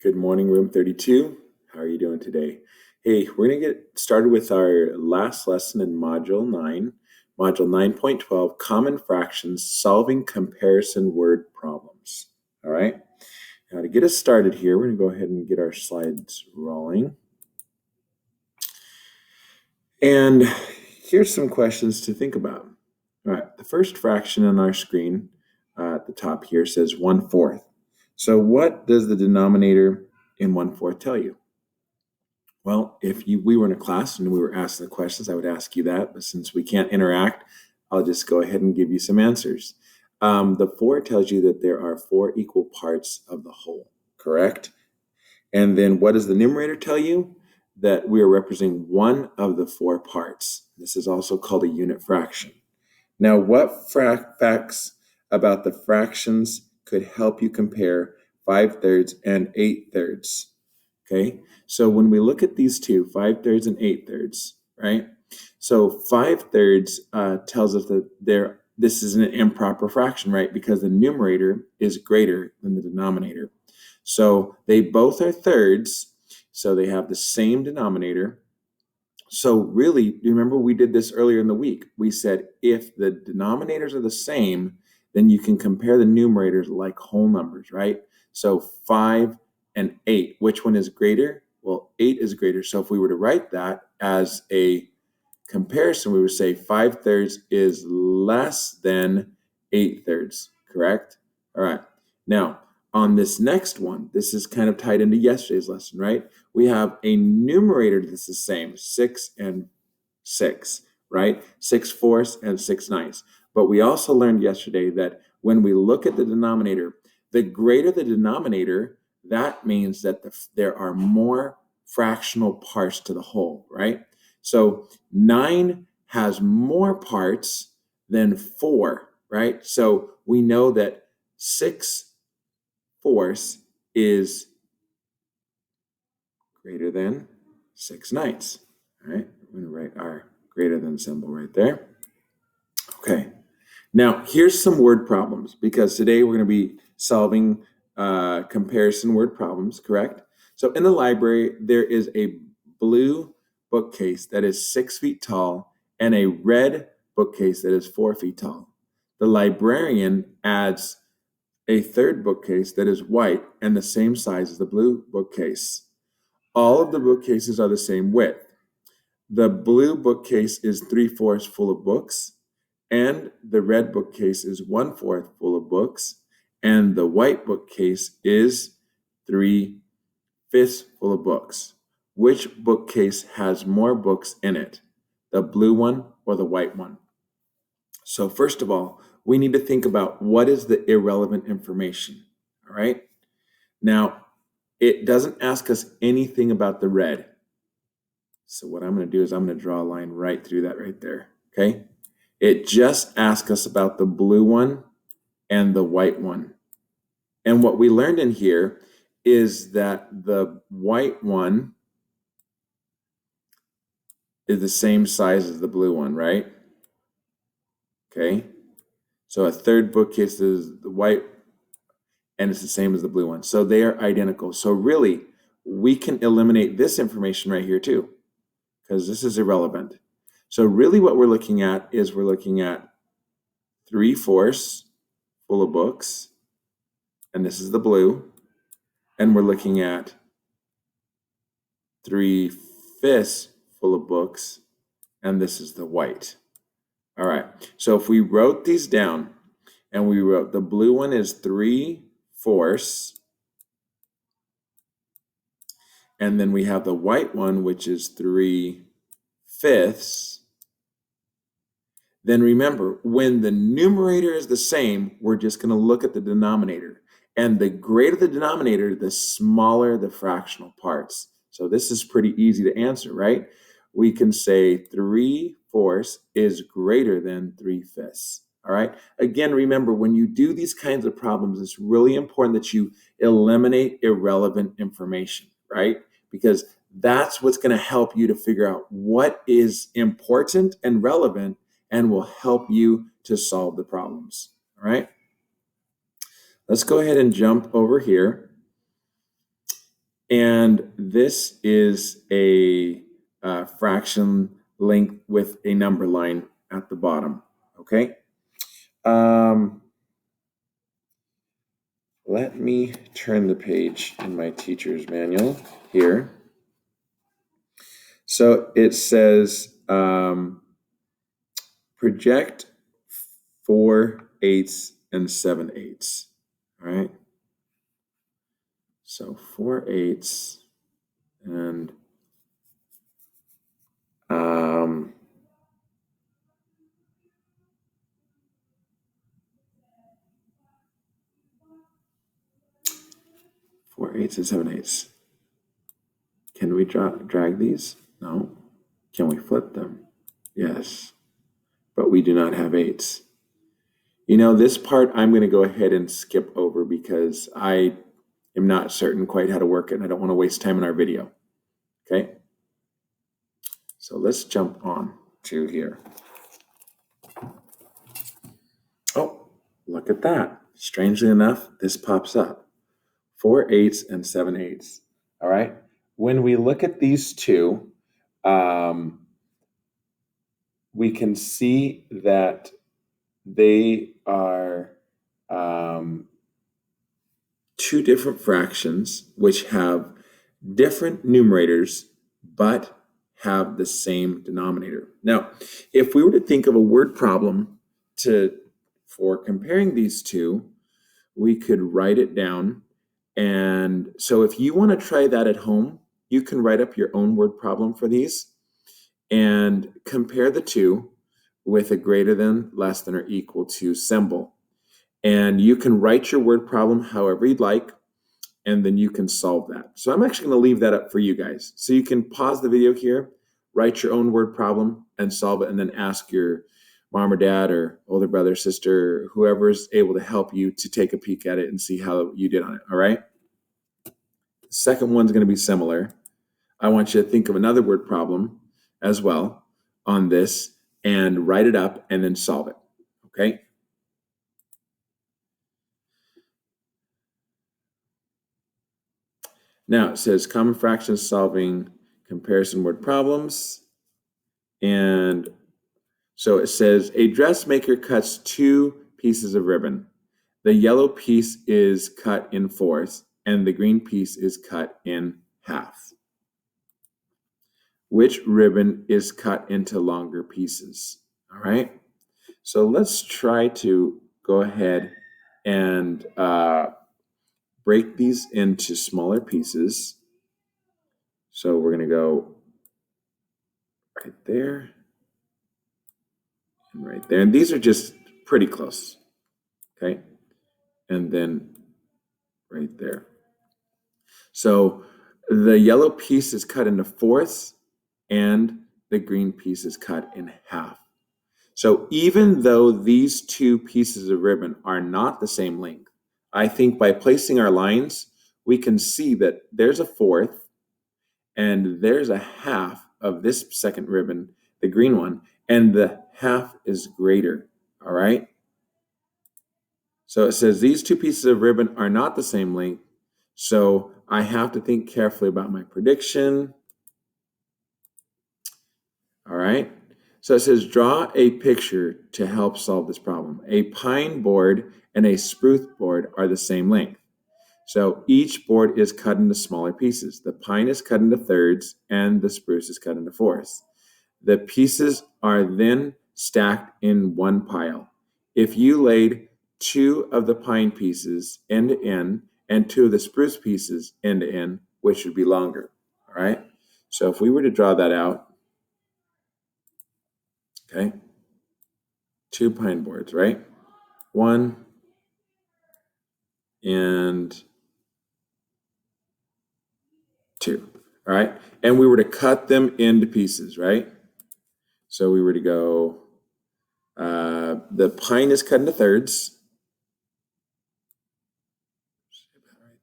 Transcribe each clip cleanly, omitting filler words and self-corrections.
Good morning, room 32. How are you doing today? Hey, we're going to get started with our last lesson in Module 9, Module 9.12, Common Fractions, Solving Comparison Word Problems. All right. Now, to get us started here, we're going to go ahead and get our slides rolling. And here's some questions to think about. All right. The first fraction on our screen at the top here says 1/4. So what does the denominator in 1/4 tell you? Well, if we were in a class and we were asking the questions, I would ask you that. But since we can't interact, I'll just go ahead and give you some answers. The 4 tells you that there are 4 equal parts of the whole, correct? And then what does the numerator tell you? That we are representing one of the 4 parts. This is also called a unit fraction. Now, what facts about the fractions could help you compare 5/3 and 8/3? Okay, so when we look at these two, 5/3 and 8/3, right? So 5/3 tells us that this is an improper fraction, right? Because the numerator is greater than the denominator. So they both are thirds, so they have the same denominator. So really, you remember we did this earlier in the week. We said if the denominators are the same, then you can compare the numerators like whole numbers, right? So 5 and 8, which one is greater? Well, 8 is greater. So if we were to write that as a comparison, we would say 5/3 is less than 8/3, correct? All right. Now, on this next one, this is kind of tied into yesterday's lesson, right? We have a numerator that's the same, 6 and 6, right? 6/4 and 6/9. But we also learned yesterday that when we look at the denominator, the greater the denominator, that means that there are more fractional parts to the whole, right? So 9 has more parts than 4, right? So we know that 6/4 is greater than 6/9. All right, we're going to write our greater than symbol right there. Okay, now here's some word problems because today we're going to be solving comparison word problems, correct? So in the library, there is a blue bookcase that is 6 feet tall and a red bookcase that is 4 feet tall. The librarian adds a third bookcase that is white and the same size as the blue bookcase. All of the bookcases are the same width. The blue bookcase is 3/4 full of books, and the red bookcase is 1/4 full of books, and the white bookcase is 3/5 full of books. Which bookcase has more books in it, the blue one or the white one? So first of all, we need to think about what is the irrelevant information, all right? Now, it doesn't ask us anything about the red. So what I'm going to do is I'm going to draw a line right through that right there, okay? It just asks us about the blue one and the white one. And what we learned in here is that the white one is the same size as the blue one, right? Okay, so a third bookcase is the white and it's the same as the blue one. So they are identical. So really, we can eliminate this information right here too, because this is irrelevant. So really what we're looking at is we're looking at 3/4 full of books, and this is the blue, and we're looking at 3/5 full of books, and this is the white. All right, so if we wrote these down, and we wrote the blue one is 3/4, and then we have the white one, which is 3/5. Then remember, when the numerator is the same, we're just going to look at the denominator. And the greater the denominator, the smaller the fractional parts. So this is pretty easy to answer, right? We can say 3/4 is greater than 3/5. All right. Again, remember, when you do these kinds of problems, it's really important that you eliminate irrelevant information, right? Because that's what's going to help you to figure out what is important and relevant and will help you to solve the problems. All right. Let's go ahead and jump over here. And this is a fraction length with a number line at the bottom, okay? Let me turn the page in my teacher's manual here. So it says project 4/8 and 7/8. All right. So 4/8 and 4/8 and 7/8. Can we drag these? No. Can we flip them? Yes. But we do not have eights. You know, this part I'm going to go ahead and skip over because I am not certain quite how to work it and I don't want to waste time in our video. Okay? So let's jump on to here. Oh, look at that. Strangely enough, this pops up. 4/8 and 7/8. All right? When we look at these two, we can see that they are two different fractions which have different numerators but have the same denominator. Now, if we were to think of a word problem for comparing these two, we could write it down. And so if you want to try that at home, you can write up your own word problem for these and compare the two with a greater than, less than, or equal to symbol. And you can write your word problem however you'd like, and then you can solve that. So I'm actually going to leave that up for you guys. So you can pause the video here, write your own word problem, and solve it, and then ask your mom or dad or older brother, sister, whoever is able to help you to take a peek at it and see how you did on it, all right? The second one's going to be similar. I want you to think of another word problem as well on this and write it up and then solve it, okay? Now it says common fractions solving comparison word problems. And so it says a dressmaker cuts 2 pieces of ribbon. The yellow piece is cut in fourths and the green piece is cut in half. Which ribbon is cut into longer pieces? All right. So let's try to go ahead and break these into smaller pieces. So we're going to go right there and right there. And these are just pretty close. Okay. And then right there. So the yellow piece is cut into fourths and the green piece is cut in half. So even though these two pieces of ribbon are not the same length, I think by placing our lines, we can see that there's a fourth and there's a half of this second ribbon, the green one, and the half is greater, all right? So it says these two pieces of ribbon are not the same length, so I have to think carefully about my prediction. All right. So it says draw a picture to help solve this problem. A pine board and a spruce board are the same length. So each board is cut into smaller pieces. The pine is cut into thirds and the spruce is cut into fourths. The pieces are then stacked in one pile. If you laid 2 of the pine pieces end to end and 2 of the spruce pieces end to end, which would be longer? All right. So if we were to draw that out, okay, 2 pine boards, right? 1 and 2, all right? And we were to cut them into pieces, right? So we were to go, the pine is cut into thirds. Right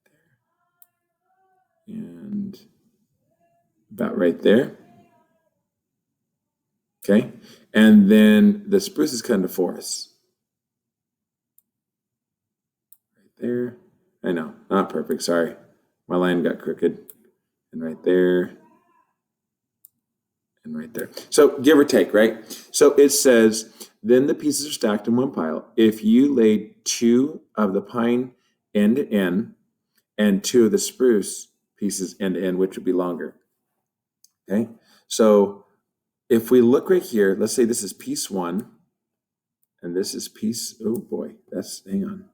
there. And about right there. Okay. And then the spruce is cut into fourths. Right there. I know, not perfect, sorry. My line got crooked. and right there, and right there. So give or take, right? So it says, then the pieces are stacked in one pile. If you laid 2 of the pine end to end and 2 of the spruce pieces end to end, which would be longer. Okay, so if we look right here, let's say this is piece 1, and this is piece, oh boy, hang on.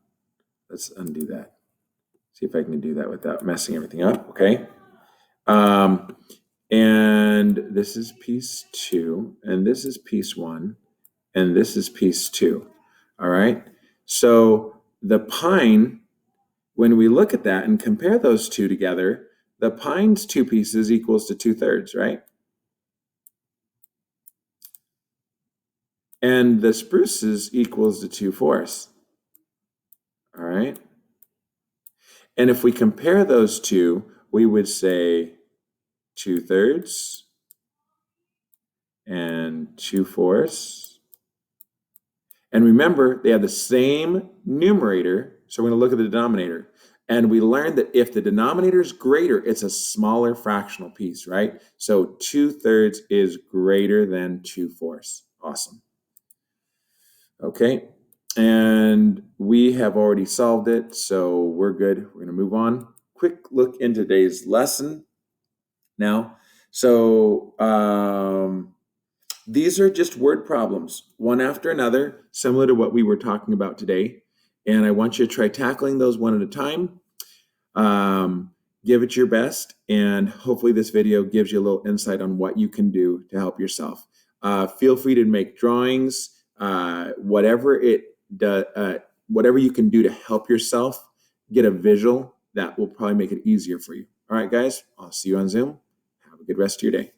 Let's undo that. See if I can do that without messing everything up, okay? And this is piece 2, and this is piece 1, and this is piece 2, all right? So the pine, when we look at that and compare those two together, the pine's 2 pieces equals to 2/3, right? And the spruce's equals to 2/4, all right? And if we compare those two, we would say 2/3 and 2/4. And remember, they have the same numerator, so we're going to look at the denominator. And we learned that if the denominator is greater, it's a smaller fractional piece, right? So 2/3 is greater than 2/4. Awesome. Okay, and we have already solved it, so we're good. We're going to move on. Quick look in today's lesson now. So these are just word problems, one after another, similar to what we were talking about today. And I want you to try tackling those one at a time. Give it your best, and hopefully this video gives you a little insight on what you can do to help yourself. Feel free to make drawings, whatever you can do to help yourself get a visual that will probably make it easier for you. All right, guys, I'll see you on Zoom. Have a good rest of your day.